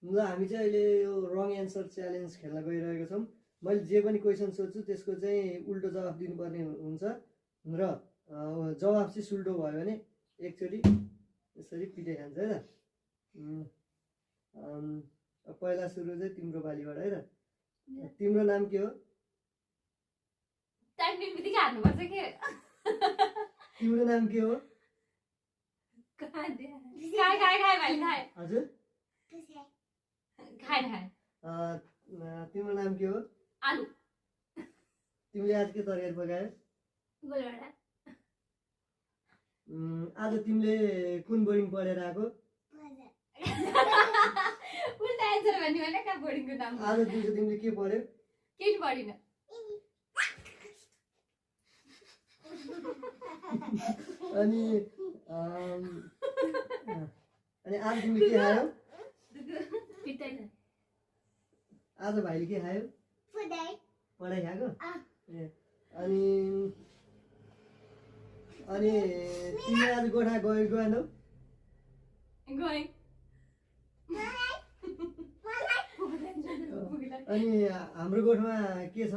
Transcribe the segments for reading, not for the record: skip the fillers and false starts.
ल हामी चाहिँ अहिले यो रङ एन्सर च्यालेन्ज खेल्न गइरहेका छौँ। मैले जे पनि क्वेसन सोध्छु त्यसको चाहिँ उल्टो जवाफ दिनुपर्ने हुन्छ र जवाफ चाहिँ सुल्टो भयो भने एकचोटि यसरी पिटाइ खान्छ है त। पहिला सुरु चाहिँ तिम्रो बालीबाट है त। तिम्रो नाम के हो? तिम्रो नाम के हो? हजुर तिम्रो नाम के हो? आलु। तिमीले आज के तरकारी पकायो? आज तिमीले कुन बोर्डिङ पढेर आएको? आज दिउँसो तिमीले के पढ्यो? अनि आज तिमीले के खायौ? आज भाइले के खायो? पढाइ खाएको? अनि तिमी आज गोठा गएनौ? अनि हाम्रो गोठमा के छ?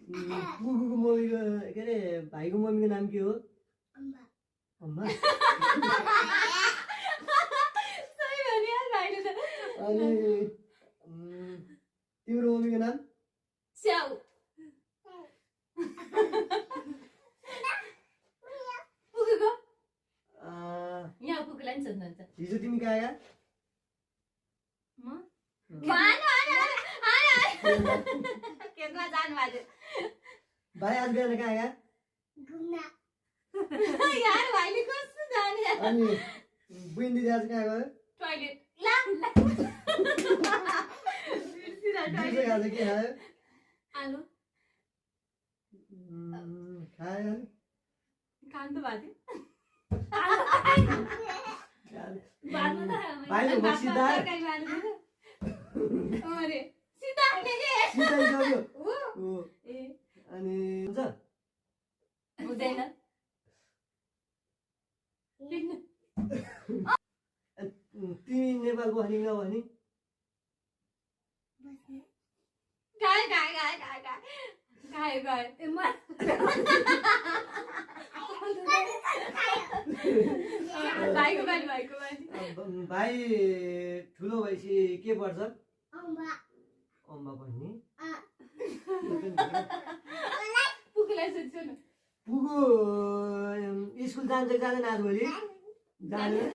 कुकुको मम्मीको के अरे भाइको मम्मीको नाम के हो? अम्मा। अनि तिम्रो मम्मीको नाम? स्याउ। हिजो तिमी कहाँ गया? भाइ आज बिहान कहाँ गया? अनि बुइन दिदी आज कहाँ गयो? आज के खायो? आलु खायो भाइले सीधा अनि हुन्छ तिमी नेपाल बस्ने नबस्ने? भाइ ठुलो भएपछि के पर्छ? अम्मा बन्ने। पुगु स्कुल जान्छ जाँदैन आज भोलि? जाँदैन।